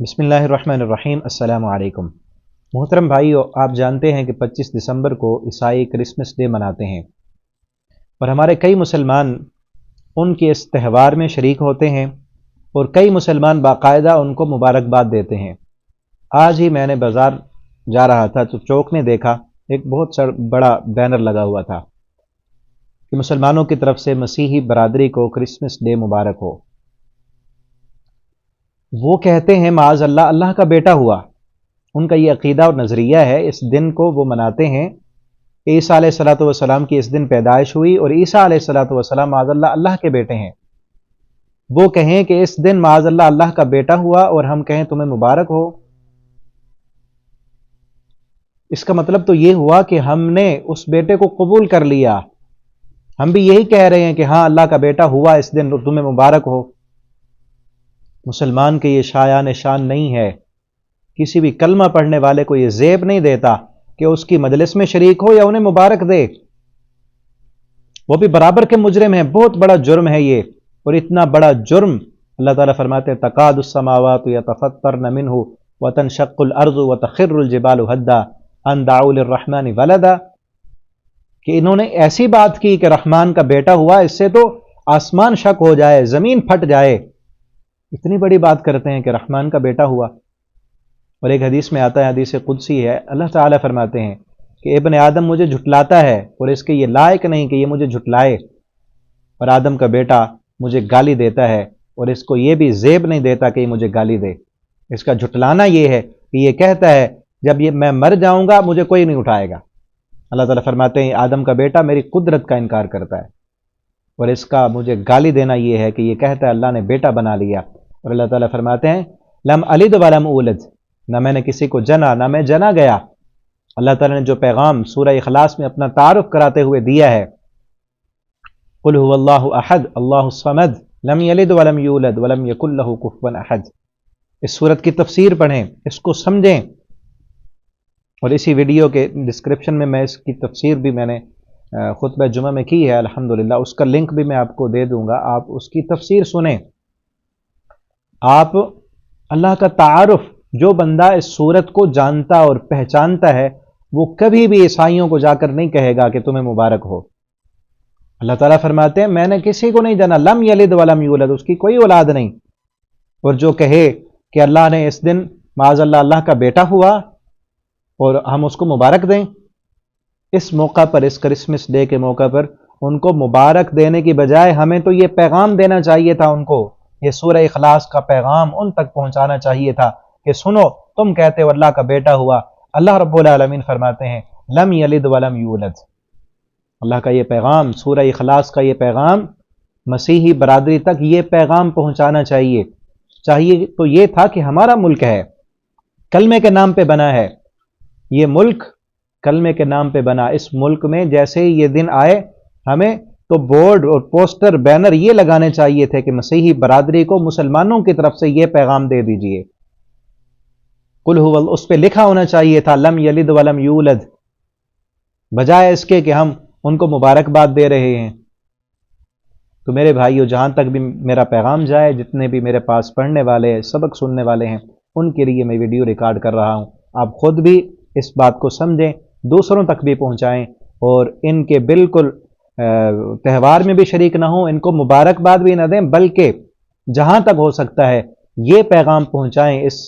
بسم اللہ الرحمن الرحیم۔ السلام علیکم محترم بھائیو، آپ جانتے ہیں کہ 25 دسمبر کو عیسائی کرسمس ڈے مناتے ہیں اور ہمارے کئی مسلمان ان کے اس تہوار میں شریک ہوتے ہیں اور کئی مسلمان باقاعدہ ان کو مبارکباد دیتے ہیں۔ آج ہی میں نے بازار جا رہا تھا تو چوک میں دیکھا ایک بہت بڑا بینر لگا ہوا تھا کہ مسلمانوں کی طرف سے مسیحی برادری کو کرسمس ڈے مبارک ہو۔ وہ کہتے ہیں معاذ اللہ اللہ کا بیٹا ہوا، ان کا یہ عقیدہ اور نظریہ ہے۔ اس دن کو وہ مناتے ہیں کہ عیسیٰ علیہ الصلوۃ والسلام کی اس دن پیدائش ہوئی اور عیسیٰ علیہ الصلوۃ والسلام معاذ اللہ اللہ کے بیٹے ہیں۔ وہ کہیں کہ اس دن معاذ اللہ اللہ کا بیٹا ہوا اور ہم کہیں تمہیں مبارک ہو، اس کا مطلب تو یہ ہوا کہ ہم نے اس بیٹے کو قبول کر لیا۔ ہم بھی یہی کہہ رہے ہیں کہ ہاں اللہ کا بیٹا ہوا اس دن اور تمہیں مبارک ہو۔ مسلمان کے یہ شایان شان نہیں ہے، کسی بھی کلمہ پڑھنے والے کو یہ زیب نہیں دیتا کہ اس کی مجلس میں شریک ہو یا انہیں مبارک دے۔ وہ بھی برابر کے مجرم ہیں، بہت بڑا جرم ہے یہ، اور اتنا بڑا جرم اللہ تعالیٰ فرماتے ہیں تکاد السماوات یتفطرن منہ وتنشق الارض وتخر الجبال ہدا ان دعوا للرحمن ولدا، کہ انہوں نے ایسی بات کی کہ رحمان کا بیٹا ہوا، اس سے تو آسمان شک ہو جائے، زمین پھٹ جائے، اتنی بڑی بات کرتے ہیں کہ رحمان کا بیٹا ہوا۔ اور ایک حدیث میں آتا ہے، حدیث قدسی ہے، اللہ تعالیٰ فرماتے ہیں کہ ابن آدم مجھے جھٹلاتا ہے اور اس کے یہ لائق نہیں کہ یہ مجھے جھٹلائے، اور آدم کا بیٹا مجھے گالی دیتا ہے اور اس کو یہ بھی زیب نہیں دیتا کہ یہ مجھے گالی دے۔ اس کا جھٹلانا یہ ہے کہ یہ کہتا ہے جب یہ میں مر جاؤں گا مجھے کوئی نہیں اٹھائے گا۔ اللہ تعالیٰ فرماتے ہیں آدم کا بیٹا میری قدرت کا انکار کرتا ہے، اور اس کا مجھے گالی دینا یہ ہے کہ یہ کہتا ہے اللہ نے بیٹا بنا لیا۔ اور اللہ تعالیٰ فرماتے ہیں لم الد ولم اولد، نہ میں نے کسی کو جنا نہ میں جنا گیا۔ اللہ تعالیٰ نے جو پیغام سورہ اخلاص میں اپنا تعارف کراتے ہوئے دیا ہے، قل هو اللہ احد اللہ الصمد لم یلد ولم یولد ولم یکن لہ کفوا احد، اس سورت کی تفسیر پڑھیں، اس کو سمجھیں، اور اسی ویڈیو کے ڈسکرپشن میں اس کی تفسیر بھی میں نے خطبہ جمعہ میں کی ہے الحمدللہ، اس کا لنک بھی میں آپ کو دے دوں گا، آپ اس کی تفسیر سنیں۔ آپ اللہ کا تعارف، جو بندہ اس صورت کو جانتا اور پہچانتا ہے وہ کبھی بھی عیسائیوں کو جا کر نہیں کہے گا کہ تمہیں مبارک ہو۔ اللہ تعالیٰ فرماتے ہیں میں نے کسی کو نہیں جانا، لم یلد ولم یولد، اس کی کوئی اولاد نہیں، اور جو کہے کہ اللہ نے اس دن معاذ اللہ اللہ کا بیٹا ہوا اور ہم اس کو مبارک دیں، اس موقع پر، اس کرسمس ڈے کے موقع پر ان کو مبارک دینے کی بجائے ہمیں تو یہ پیغام دینا چاہیے تھا، ان کو یہ سورہ اخلاص کا پیغام ان تک پہنچانا چاہیے تھا کہ سنو تم کہتے ہو اللہ کا بیٹا ہوا، اللہ رب العالمین فرماتے ہیں لم یلد ولم یولد۔ اللہ کا یہ پیغام، سورہ اخلاص کا یہ پیغام مسیحی برادری تک یہ پیغام پہنچانا چاہیے تو یہ تھا کہ ہمارا ملک ہے، کلمے کے نام پہ بنا ہے، یہ ملک کلمے کے نام پہ بنا، اس ملک میں جیسے ہی یہ دن آئے ہمیں تو بورڈ اور پوسٹر بینر یہ لگانے چاہیے تھے کہ مسیحی برادری کو مسلمانوں کی طرف سے یہ پیغام دے دیجئے، قل هو، اس پہ لکھا ہونا چاہیے تھا لم یلد ولم یولد، بجائے اس کے کہ ہم ان کو مبارکباد دے رہے ہیں۔ تو میرے بھائیو، جہاں تک بھی میرا پیغام جائے، جتنے بھی میرے پاس پڑھنے والے سبق سننے والے ہیں ان کے لیے میں ویڈیو ریکارڈ کر رہا ہوں، آپ خود بھی اس بات کو سمجھیں، دوسروں تک بھی پہنچائیں، اور ان کے بالکل تہوار میں بھی شریک نہ ہوں، ان کو مبارکباد بھی نہ دیں، بلکہ جہاں تک ہو سکتا ہے یہ پیغام پہنچائیں، اس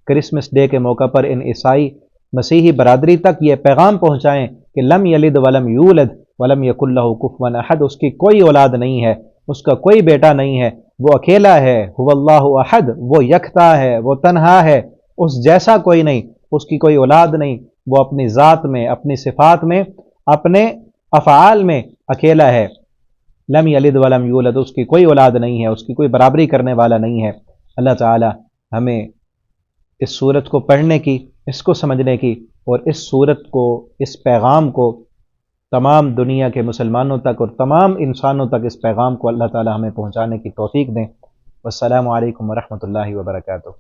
کرسمس ڈے کے موقع پر ان عیسائی مسیحی برادری تک یہ پیغام پہنچائیں کہ لم یلد ولم یولد ولم یکن لہ کفوا احد، اس کی کوئی اولاد نہیں ہے، اس کا کوئی بیٹا نہیں ہے، وہ اکیلا ہے، هو اللہ احد، وہ یکتا ہے، وہ تنہا ہے، اس جیسا کوئی نہیں، اس کی کوئی اولاد نہیں، وہ اپنی ذات میں، اپنی صفات میں، اپنے افعال میں اکیلا ہے، لم یلد ولم یولد، اس کی کوئی اولاد نہیں ہے، اس کی کوئی برابری کرنے والا نہیں ہے۔ اللہ تعالی ہمیں اس سورت کو پڑھنے کی، اس کو سمجھنے کی، اور اس سورت کو، اس پیغام کو تمام دنیا کے مسلمانوں تک اور تمام انسانوں تک اس پیغام کو اللہ تعالی ہمیں پہنچانے کی توفیق دیں۔ والسلام علیکم ورحمۃ اللہ وبرکاتہ۔